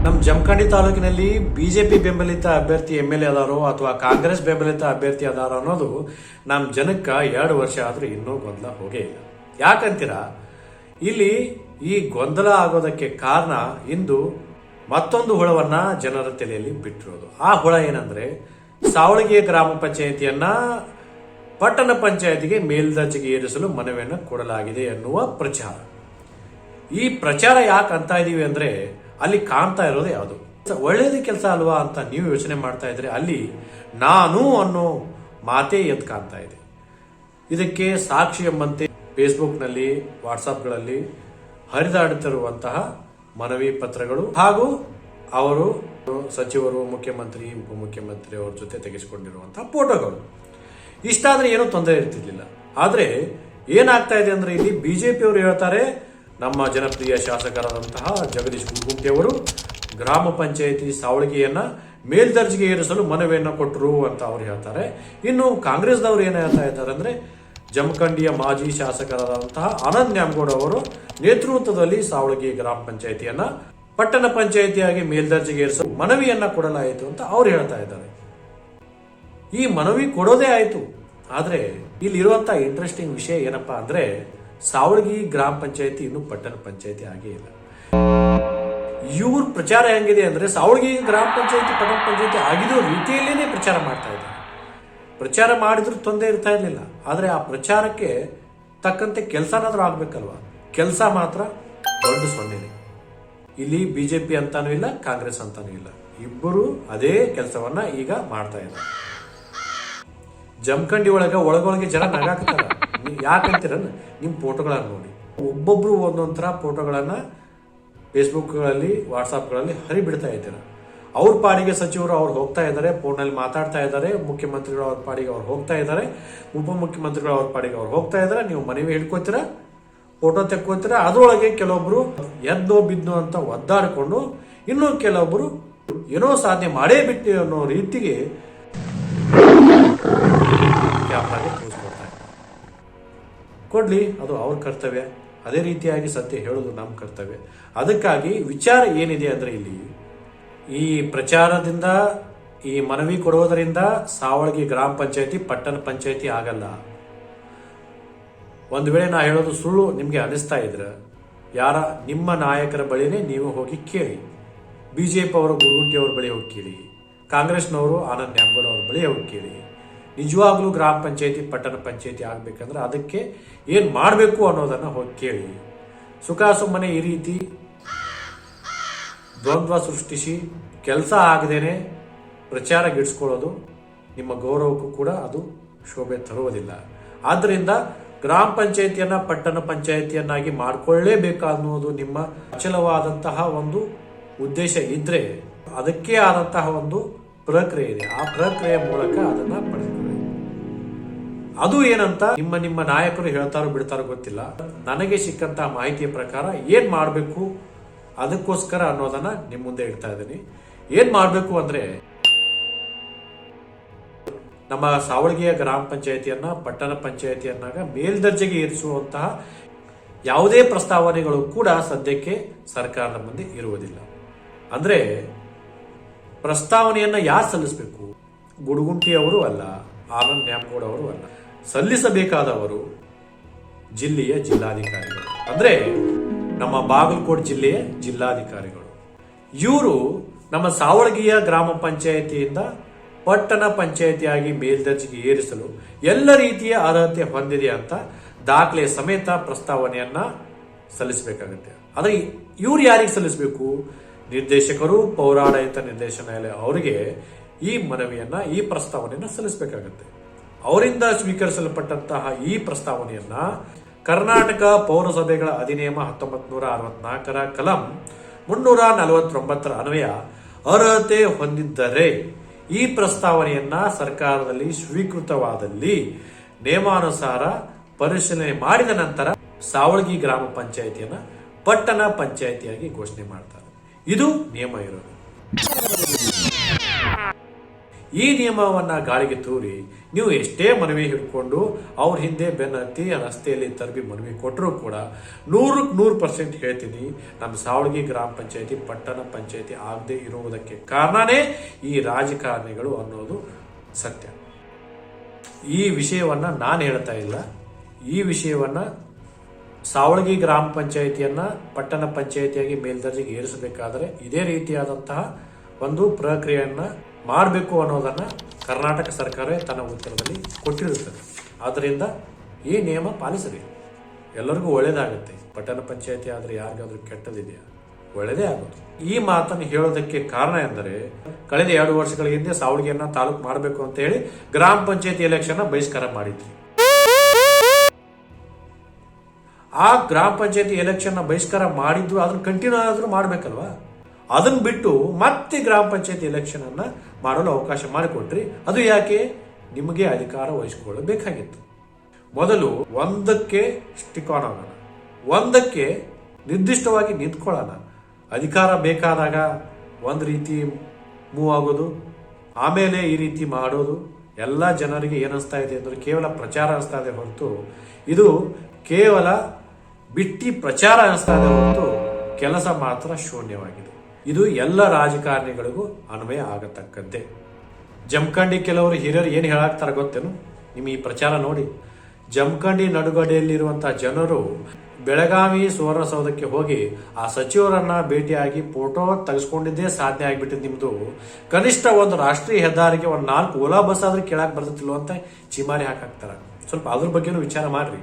ನಮ್ಮ ಜಮಖಂಡಿ ತಾಲೂಕಿನಲ್ಲಿ ಬಿಜೆಪಿ ಬೆಂಬಲಿತ ಅಭ್ಯರ್ಥಿ MLA ಅದಾರೋ ಅಥವಾ ಕಾಂಗ್ರೆಸ್ ಬೆಂಬಲಿತ ಅಭ್ಯರ್ಥಿ ಅದಾರೋ ಅನ್ನೋದು ನಮ್ಮ ಜನಕ್ಕೆ 2 ವರ್ಷ ಆದ್ರೂ ಇನ್ನೂ ಗೊಂದಲ ಹೋಗೇ ಇಲ್ಲ. ಯಾಕಂತೀರಾ, ಇಲ್ಲಿ ಈ ಗೊಂದಲ ಆಗೋದಕ್ಕೆ ಕಾರಣ ಇಂದು ಮತ್ತೊಂದು ಹುಳವನ್ನ ಜನರ ತಲೆಯಲ್ಲಿ ಬಿಟ್ಟಿರೋದು. ಆ ಹುಳ ಏನಂದ್ರೆ, ಸಾವಳಗಿ ಗ್ರಾಮ ಪಂಚಾಯಿತಿಯನ್ನ ಪಟ್ಟಣ ಪಂಚಾಯಿತಿಗೆ ಮೇಲ್ದರ್ಜೆಗೆ ಏರಿಸಲು ಮನವಿಯನ್ನು ಕೊಡಲಾಗಿದೆ ಎನ್ನುವ ಪ್ರಚಾರ. ಈ ಪ್ರಚಾರ ಯಾಕೆ ಅಂತ ಇದೀವಿ ಅಂದ್ರೆ, ಅಲ್ಲಿ ಕಾಣ್ತಾ ಇರೋದು ಯಾವುದು ಒಳ್ಳೇದು ಕೆಲಸ ಅಲ್ವಾ ಅಂತ ನೀವು ಯೋಚನೆ ಮಾಡ್ತಾ ಇದ್ರೆ, ಅಲ್ಲಿ ನಾನು ಅನ್ನೋ ಮಾತೇ ಎದ್ದು ಕಾಣ್ತಾ ಇದೆ. ಇದಕ್ಕೆ ಸಾಕ್ಷಿ ಎಂಬಂತೆ ಫೇಸ್ಬುಕ್ನಲ್ಲಿ, ವಾಟ್ಸಾಪ್ಗಳಲ್ಲಿ ಹರಿದಾಡುತ್ತಿರುವಂತಹ ಮನವಿ ಪತ್ರಗಳು ಹಾಗೂ ಅವರು ಸಚಿವರು, ಮುಖ್ಯಮಂತ್ರಿ, ಉಪಮುಖ್ಯಮಂತ್ರಿ ಅವರ ಜೊತೆ ತೆಗೆಸಿಕೊಂಡಿರುವಂತಹ ಫೋಟೋಗಳು. ಇಷ್ಟಾದ್ರೆ ಏನೂ ತೊಂದರೆ ಇರ್ತಿರ್ಲಿಲ್ಲ. ಆದ್ರೆ ಏನಾಗ್ತಾ ಇದೆ ಅಂದ್ರೆ, ಇಲ್ಲಿ ಬಿಜೆಪಿ ಅವರು ಹೇಳ್ತಾರೆ, ನಮ್ಮ ಜನಪ್ರಿಯ ಶಾಸಕರಾದಂತಹ ಜಗದೀಶ್ ಗುಂಗುಂಟಿ ಅವರು ಗ್ರಾಮ ಪಂಚಾಯಿತಿ ಸಾವಳಗಿಯನ್ನ ಮೇಲ್ದರ್ಜೆಗೆ ಏರಿಸಲು ಮನವಿಯನ್ನು ಕೊಟ್ಟರು ಅಂತ ಅವ್ರು ಹೇಳ್ತಾರೆ. ಇನ್ನು ಕಾಂಗ್ರೆಸ್ದವ್ರು ಏನ್ ಹೇಳ್ತಾ ಇದ್ದಾರೆ ಅಂದ್ರೆ, ಜಮಖಂಡಿಯ ಮಾಜಿ ಶಾಸಕರಾದಂತಹ ಆನಂದ್ ನ್ಯಾಮಗೌಡ ಅವರು ನೇತೃತ್ವದಲ್ಲಿ ಸಾವಳಗಿ ಗ್ರಾಮ ಪಂಚಾಯಿತಿಯನ್ನ ಪಟ್ಟಣ ಪಂಚಾಯಿತಿಯಾಗಿ ಮೇಲ್ದರ್ಜೆಗೆ ಏರಿಸಲು ಮನವಿಯನ್ನ ಕೊಡಲಾಯಿತು ಅಂತ ಅವ್ರು ಹೇಳ್ತಾ ಇದ್ದಾರೆ. ಈ ಮನವಿ ಕೊಡೋದೇ ಆಯ್ತು. ಆದ್ರೆ ಇಲ್ಲಿರುವಂತಹ ಇಂಟ್ರೆಸ್ಟಿಂಗ್ ವಿಷಯ ಏನಪ್ಪಾ ಅಂದ್ರೆ, ಸಾವಳಗಿ ಗ್ರಾಮ ಪಂಚಾಯಿತಿ ಇನ್ನು ಪಟ್ಟಣ ಪಂಚಾಯಿತಿ ಆಗೇ ಇಲ್ಲ. ಇವ್ರ ಪ್ರಚಾರ ಹೆಂಗಿದೆ ಅಂದ್ರೆ, ಸಾವಳಗಿ ಗ್ರಾಮ ಪಂಚಾಯಿತಿ ಪಟ್ಟಣ ಪಂಚಾಯಿತಿ ಆಗಿರೋ ರೀತಿಯಲ್ಲೇನೆ ಪ್ರಚಾರ ಮಾಡ್ತಾ ಇದ್ದಾರೆ. ಪ್ರಚಾರ ಮಾಡಿದ್ರು ತೊಂದರೆ ಇರ್ತಾ ಇರ್ಲಿಲ್ಲ. ಆದ್ರೆ ಆ ಪ್ರಚಾರಕ್ಕೆ ತಕ್ಕಂತೆ ಕೆಲಸನಾದ್ರೂ ಆಗ್ಬೇಕಲ್ವಾ? ಕೆಲಸ ಮಾತ್ರ ದೊಡ್ಡ ಸೊನ್ನೆನೆ. ಇಲ್ಲಿ ಬಿಜೆಪಿ ಅಂತಾನೂ ಇಲ್ಲ, ಕಾಂಗ್ರೆಸ್ ಅಂತಾನೂ ಇಲ್ಲ. ಇಬ್ಬರು ಅದೇ ಕೆಲಸವನ್ನ ಈಗ ಮಾಡ್ತಾ ಇದ್ದಾರೆ. ಜಮಖಂಡಿ ಒಳಗೊಳಗೆ ಜನ ನಗಾಕತ್ತಾರ. ಯಾಕಂತೀರ, ನಿಮ್ ಫೋಟೋಗಳನ್ನ ನೋಡಿ. ಒಬ್ಬೊಬ್ರು ಒಂದೊಂದ್ ತರ ಫೋಟೋಗಳನ್ನ ಫೇಸ್ಬುಕ್ಗಳಲ್ಲಿ, ವಾಟ್ಸಾಪ್ಗಳಲ್ಲಿ ಹರಿಬಿಡ್ತಾ ಇದ್ದೀರ. ಅವ್ರ ಪಾಡಿಗೆ ಸಚಿವರು ಅವ್ರು ಹೋಗ್ತಾ ಇದ್ದಾರೆ, ಫೋನಲ್ಲಿ ಮಾತಾಡ್ತಾ ಇದ್ದಾರೆ. ಮುಖ್ಯಮಂತ್ರಿಗಳು ಅವ್ರ ಪಾಡಿಗೆ ಅವ್ರು ಹೋಗ್ತಾ ಇದ್ದಾರೆ, ಉಪಮುಖ್ಯಮಂತ್ರಿಗಳು ಅವ್ರ ಪಾಡಿಗೆ ಅವ್ರು ಹೋಗ್ತಾ ಇದ್ದಾರೆ. ನೀವು ಮನವಿ ಹಿಡ್ಕೋತೀರ, ಫೋಟೋ ತೆಕ್ಕೋತೀರ. ಅದರೊಳಗೆ ಕೆಲವೊಬ್ರು ಎದ್ದೋ ಬಿದ್ದೋ ಅಂತ ಒದ್ದಾಡಿಕೊಂಡು, ಇನ್ನು ಕೆಲವೊಬ್ರು ಏನೋ ಸಾಧನೆ ಮಾಡೇ ಬಿಟ್ಟು ಅನ್ನೋ ರೀತಿಗೆ ಕ್ಯಾಮ್ರಾಗೆ ತೋರಿಸ್ಕೊಡ್ತಾರೆ. ಕೊಡ್ಲಿ, ಅದು ಅವ್ರ ಕರ್ತವ್ಯ. ಅದೇ ರೀತಿಯಾಗಿ ಸತ್ಯ ಹೇಳೋದು ನಮ್ಮ ಕರ್ತವ್ಯ. ಅದಕ್ಕಾಗಿ ವಿಚಾರ ಏನಿದೆ ಅಂದ್ರೆ, ಇಲ್ಲಿ ಈ ಪ್ರಚಾರದಿಂದ, ಈ ಮನವಿ ಕೊಡುವುದರಿಂದ ಸಾವಳಗಿ ಗ್ರಾಮ ಪಂಚಾಯತಿ ಪಟ್ಟಣ ಪಂಚಾಯತಿ ಆಗಲ್ಲ. ಒಂದು ವೇಳೆ ನಾ ಹೇಳೋದು ಸುಳ್ಳು ನಿಮ್ಗೆ ಅನಿಸ್ತಾ ಇದ್ರೆ, ಯಾರ ನಿಮ್ಮ ನಾಯಕರ ಬಳಿನೇ ನೀವು ಹೋಗಿ ಕೇಳಿ. ಬಿಜೆಪಿ ಅವರು ಗುರುಗುಂಟಿ ಅವ್ರ ಬಳಿ ಹೋಗಿ ಕೇಳಿ, ಕಾಂಗ್ರೆಸ್ನವರು ಆನಂದ್ ನ್ಯಾಮಗೌಡ ಅವ್ರ ಬಳಿ ಹೋಗಿ ಕೇಳಿ. ನಿಜವಾಗ್ಲೂ ಗ್ರಾಮ ಪಂಚಾಯತಿ ಪಟ್ಟಣ ಪಂಚಾಯತಿ ಆಗ್ಬೇಕಂದ್ರೆ ಅದಕ್ಕೆ ಏನ್ ಮಾಡಬೇಕು ಅನ್ನೋದನ್ನ ಹೋಗಿ ಕೇಳಿ. ಸುಖ ಸುಮ್ಮನೆ ಈ ರೀತಿ ದ್ವಂದ್ವ ಸೃಷ್ಟಿಸಿ ಕೆಲಸ ಆಗದೇನೆ ಪ್ರಚಾರ ಗಿಡಿಸ್ಕೊಳ್ಳೋದು ನಿಮ್ಮ ಗೌರವಕ್ಕೂ ಕೂಡ ಅದು ಶೋಭೆ ತರುವುದಿಲ್ಲ. ಆದ್ದರಿಂದ ಗ್ರಾಮ ಪಂಚಾಯತಿಯನ್ನ ಪಟ್ಟಣ ಪಂಚಾಯತಿಯನ್ನಾಗಿ ಮಾಡಿಕೊಳ್ಳೇಬೇಕನ್ನೋದು ನಿಮ್ಮ ಅಚಲವಾದಂತಹ ಒಂದು ಉದ್ದೇಶ ಇದ್ರೆ, ಅದಕ್ಕೆ ಆದಂತಹ ಒಂದು ಪ್ರಕ್ರಿಯೆ ಇದೆ. ಆ ಪ್ರಕ್ರಿಯೆಯ ಮೂಲಕ ಅದನ್ನ ಪಡೆದುಕೊಳ್ಳಿ. ಅದು ಏನಂತ ನಿಮ್ಮ ನಾಯಕರು ಹೇಳ್ತಾರೋ ಬಿಡ್ತಾರೋ ಗೊತ್ತಿಲ್ಲ. ನನಗೆ ಸಿಕ್ಕಂತಹ ಮಾಹಿತಿಯ ಪ್ರಕಾರ ಏನ್ ಮಾಡಬೇಕು ಅದಕ್ಕೋಸ್ಕರ ಅನ್ನೋದನ್ನ ನಿಮ್ ಮುಂದೆ ಇಡ್ತಾ ಇದ್ದೀನಿ. ಏನ್ ಮಾಡಬೇಕು ಅಂದ್ರೆ, ನಮ್ಮ ಸಾವಳಗಿಯ ಗ್ರಾಮ ಪಂಚಾಯತಿಯನ್ನ ಪಟ್ಟಣ ಪಂಚಾಯತಿಯನ್ನಾಗ ಮೇಲ್ದರ್ಜೆಗೆ ಏರಿಸುವಂತಹ ಯಾವುದೇ ಪ್ರಸ್ತಾವನೆಗಳು ಕೂಡ ಸದ್ಯಕ್ಕೆ ಸರ್ಕಾರದ ಮುಂದೆ ಇರುವುದಿಲ್ಲ. ಅಂದ್ರೆ ಪ್ರಸ್ತಾವನೆಯನ್ನ ಯಾರು ಸಲ್ಲಿಸಬೇಕು? ಗುಡುಗುಂಟಿ ಅವರು ಅಲ್ಲ, ಆನಂದ್ ನ್ಯಾಮಗೌಡ ಅವರು ಅಲ್ಲ. ಸಲ್ಲಿಸಬೇಕಾದವರು ಜಿಲ್ಲೆಯ ಜಿಲ್ಲಾಧಿಕಾರಿಗಳು, ಅಂದ್ರೆ ನಮ್ಮ ಬಾಗಲಕೋಟೆ ಜಿಲ್ಲೆಯ ಜಿಲ್ಲಾಧಿಕಾರಿಗಳು. ಇವರು ನಮ್ಮ ಸಾವಳಗಿಯ ಗ್ರಾಮ ಪಂಚಾಯತಿಯಿಂದ ಪಟ್ಟಣ ಪಂಚಾಯತಿಯಾಗಿ ಮೇಲ್ದರ್ಜೆಗೆ ಏರಿಸಲು ಎಲ್ಲ ರೀತಿಯ ಅರ್ಹತೆ ಹೊಂದಿದೆ ಅಂತ ದಾಖಲೆ ಸಮೇತ ಪ್ರಸ್ತಾವನೆಯನ್ನ ಸಲ್ಲಿಸಬೇಕಾಗುತ್ತೆ. ಆದ್ರೆ ಇವ್ರು ಯಾರಿಗೆ ಸಲ್ಲಿಸಬೇಕು? ನಿರ್ದೇಶಕರು, ಪೌರಾಡಳಿತ ನಿರ್ದೇಶನಾಲಯ ಅವರಿಗೆ ಈ ಮನವಿಯನ್ನ, ಈ ಪ್ರಸ್ತಾವನೆಯನ್ನ ಸಲ್ಲಿಸಬೇಕಾಗುತ್ತೆ. ಅವರಿಂದ ಸ್ವೀಕರಿಸಲ್ಪಟ್ಟಂತಹ ಈ ಪ್ರಸ್ತಾವನೆಯನ್ನ ಕರ್ನಾಟಕ ಪೌರಸಭೆಗಳ ಅಧಿನಿಯಮ 1964ರ ಕಲಂ 349 ಅನ್ವಯ ಅರ್ಹತೆ ಹೊಂದಿದ್ದರೆ ಈ ಪ್ರಸ್ತಾವನೆಯನ್ನ ಸರ್ಕಾರದಲ್ಲಿ ಸ್ವೀಕೃತವಾದಲ್ಲಿ ನಿಯಮಾನುಸಾರ ಪರಿಶೀಲನೆ ಮಾಡಿದ ನಂತರ ಸಾವಳಗಿ ಗ್ರಾಮ ಪಂಚಾಯತಿಯನ್ನ ಪಟ್ಟಣ ಪಂಚಾಯತಿಯಾಗಿ ಘೋಷಣೆ ಮಾಡ್ತಾರೆ. ಇದು ನಿಯಮ ಇರೋದು. ಈ ನಿಯಮವನ್ನ ಗಾಳಿಗೆ ತೂರಿ ನೀವು ಎಷ್ಟೇ ಮನವಿ ಹಿಡ್ಕೊಂಡು ಅವ್ರ ಹಿಂದೆ ಬೆನ್ನತ್ತಿ ರಸ್ತೆಯಲ್ಲಿ ತರಬಿ ಮನವಿ ಕೊಟ್ಟರೂ ಕೂಡ 100% ಹೇಳ್ತೀನಿ, ನಮ್ಮ ಸಾವಳಗಿ ಗ್ರಾಮ ಪಂಚಾಯತಿ ಪಟ್ಟಣ ಪಂಚಾಯತಿ ಆಗದೆ ಇರುವುದಕ್ಕೆ ಕಾರಣನೇ ಈ ರಾಜಕಾರಣಿಗಳು ಅನ್ನೋದು ಸತ್ಯ. ಈ ವಿಷಯವನ್ನ ನಾನು ಹೇಳ್ತಾ ಇಲ್ಲ. ಈ ವಿಷಯವನ್ನ ಸಾವಳಗಿ ಗ್ರಾಮ ಪಂಚಾಯತಿಯನ್ನ ಪಟ್ಟಣ ಪಂಚಾಯತಿಯಾಗಿ ಮೇಲ್ದರ್ಜೆಗೆ ಏರಿಸಬೇಕಾದರೆ ಇದೇ ರೀತಿಯಾದಂತಹ ಒಂದು ಪ್ರಕ್ರಿಯೆಯನ್ನ ಮಾಡಬೇಕು ಅನ್ನೋದನ್ನ ಕರ್ನಾಟಕ ಸರ್ಕಾರ ತನ್ನ ಉತ್ತರದಲ್ಲಿ ಕೊಟ್ಟಿರುತ್ತದೆ. ಆದ್ದರಿಂದ ಈ ನಿಯಮ ಪಾಲಿಸಲಿ, ಎಲ್ಲರಿಗೂ ಒಳ್ಳೇದಾಗುತ್ತೆ. ಪಟ್ಟಣ ಪಂಚಾಯತಿ ಆದ್ರೆ ಯಾರಿಗಾದ್ರೂ ಕೆಟ್ಟದಿದೆಯಾ? ಒಳ್ಳೇದೇ ಆಗುತ್ತೆ. ಈ ಮಾತನ್ನು ಹೇಳೋದಕ್ಕೆ ಕಾರಣ ಎಂದರೆ ಕಳೆದ 2 ವರ್ಷಗಳ ಹಿಂದೆ ಸಾವಳಗಿಯನ್ನ ತಾಲೂಕು ಮಾಡಬೇಕು ಅಂತ ಹೇಳಿ ಗ್ರಾಮ ಪಂಚಾಯತಿ ಎಲೆಕ್ಷನ್ ಬಹಿಷ್ಕಾರ ಮಾಡಿದ್ವಿ. ಆ ಗ್ರಾಮ ಪಂಚಾಯತಿ ಎಲೆಕ್ಷನ್ ಬಹಿಷ್ಕಾರ ಮಾಡಿದ್ದು ಅದನ್ನ ಕಂಟಿನ್ಯೂ ಆದ್ರೂ ಮಾಡ್ಬೇಕಲ್ವಾ? ಅದನ್ನ ಬಿಟ್ಟು ಮತ್ತೆ ಗ್ರಾಮ ಪಂಚಾಯತಿ ಎಲೆಕ್ಷನ್ ಅನ್ನ ಮಾಡಲು ಅವಕಾಶ ಮಾಡಿಕೊಟ್ರಿ. ಅದು ಯಾಕೆ? ನಿಮಗೆ ಅಧಿಕಾರ ವಹಿಸಿಕೊಳ್ಳಬೇಕಾಗಿತ್ತು. ಮೊದಲು ಒಂದಕ್ಕೆ ಸ್ಟಿಕ್ ಆನ್ ಆಗೋಣ, ಒಂದಕ್ಕೆ ನಿರ್ದಿಷ್ಟವಾಗಿ ನಿಂತ್ಕೊಳ್ಳೋಣ. ಅಧಿಕಾರ ಬೇಕಾದಾಗ ಒಂದು ರೀತಿ ಮೂವ್ ಆಗೋದು, ಆಮೇಲೆ ಈ ರೀತಿ ಮಾಡೋದು ಎಲ್ಲ ಜನರಿಗೆ ಏನಿಸ್ತಾ ಇದೆ ಅಂದ್ರೆ ಕೇವಲ ಪ್ರಚಾರ ಅನಿಸ್ತಾ ಇದೆ ಹೊರತು ಇದು ಕೇವಲ ಬಿಟ್ಟಿ ಪ್ರಚಾರ ಅನಿಸ್ತಾ ಇದೆ ಹೊರತು ಕೆಲಸ ಮಾತ್ರ ಶೂನ್ಯವಾಗಿದೆ. ಇದು ಎಲ್ಲ ರಾಜಕಾರಣಿಗಳಿಗೂ ಅನ್ವಯ ಆಗತಕ್ಕಂತೆ. ಜಮಖಂಡಿ ಕೆಲವರು ಹಿರಿಯರು ಏನು ಹೇಳಾಕ್ತಾರ ಗೊತ್ತೇನು? ನಿಮ್ಮ ಈ ಪ್ರಚಾರ ನೋಡಿ. ಜಮಖಂಡಿ ನಡುಗಡೆಯಲ್ಲಿರುವಂತಹ ಜನರು ಬೆಳಗಾವಿ ಸುವರ್ಣಸೌಧಕ್ಕೆ ಹೋಗಿ ಆ ಸಚಿವರನ್ನ ಭೇಟಿಯಾಗಿ ಫೋಟೋ ತೆಗೆಸ್ಕೊಂಡಿದ್ದೇ ಸಾಧನೆ ಆಗಿಬಿಟ್ಟಿದ್ ನಿಮ್ದು. ಕನಿಷ್ಠ ಒಂದು ರಾಷ್ಟ್ರೀಯ ಹೆದ್ದಾರಿಗೆ ಒಂದು 4 ಓಲಾ ಬಸ್ ಆದ್ರೂ ಕೇಳಕ್ ಬರ್ತತಿಲ್ವ ಅಂತ ಚಿಮಾರಿ ಹಾಕಾಕ್ತಾರ. ಸ್ವಲ್ಪ ಅದ್ರ ಬಗ್ಗೆನೂ ವಿಚಾರ ಮಾಡ್ರಿ.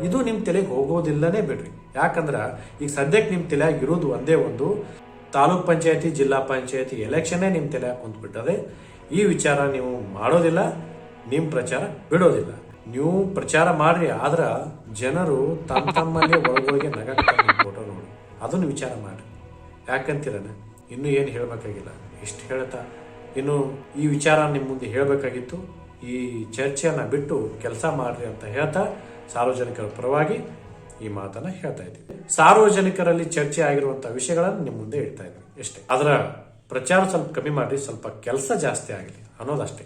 ಇದು ನಿಮ್ ತಲೆಗೆ ಹೋಗೋದಿಲ್ಲನೇ ಬಿಡ್ರಿ. ಯಾಕಂದ್ರ ಈಗ ಸದ್ಯಕ್ಕೆ ನಿಮ್ ತಲೆಯಾಗಿ ಇರೋದು ಒಂದೇ ಒಂದು ತಾಲೂಕ್ ಪಂಚಾಯತಿ ಜಿಲ್ಲಾ ಪಂಚಾಯತಿ ಎಲೆಕ್ಷನ್ನೇ ನಿಮ್ ತಲೆಯಾಗಿ ಕುಂತ್ಬಿಟ್ಟದೆ. ಈ ವಿಚಾರ ನೀವು ಮಾಡೋದಿಲ್ಲ, ನಿಮ್ ಪ್ರಚಾರ ಬಿಡೋದಿಲ್ಲ. ನೀವು ಪ್ರಚಾರ ಮಾಡ್ರಿ, ಆದ್ರ ಜನರು ತಮ್ಮಲ್ಲಿ ಒಳಗೊಳಗೆ ನಗಾಕ್ತಾರೆ ಫೋಟೋ ನೋಡಿ. ಅದನ್ನು ವಿಚಾರ ಮಾಡ್ರಿ. ಯಾಕಂತೀರನ ಇನ್ನು ಏನು ಹೇಳ್ಬೇಕಾಗಿಲ್ಲ, ಇಷ್ಟು ಹೇಳ್ತಾ ಇನ್ನು ಈ ವಿಚಾರ ನಿಮ್ ಮುಂದೆ ಹೇಳ್ಬೇಕಾಗಿತ್ತು. ಈ ಚರ್ಚೆಯನ್ನ ಬಿಟ್ಟು ಕೆಲಸ ಮಾಡ್ರಿ ಅಂತ ಹೇಳ್ತಾ ಸಾರ್ವಜನಿಕರ ಪರವಾಗಿ ಈ ಮಾತನ್ನ ಹೇಳ್ತಾ ಇದ್ದೀವಿ. ಸಾರ್ವಜನಿಕರಲ್ಲಿ ಚರ್ಚೆ ಆಗಿರುವಂತಹ ವಿಷಯಗಳನ್ನು ನಿಮ್ಮ ಮುಂದೆ ಇಡ್ತಾ ಇದ್ದೀವಿ ಅಷ್ಟೇ. ಅದರ ಪ್ರಚಾರ ಸ್ವಲ್ಪ ಕಮ್ಮಿ ಮಾಡ್ರಿ, ಸ್ವಲ್ಪ ಕೆಲಸ ಜಾಸ್ತಿ ಆಗಲಿ ಅನ್ನೋದಷ್ಟೇ.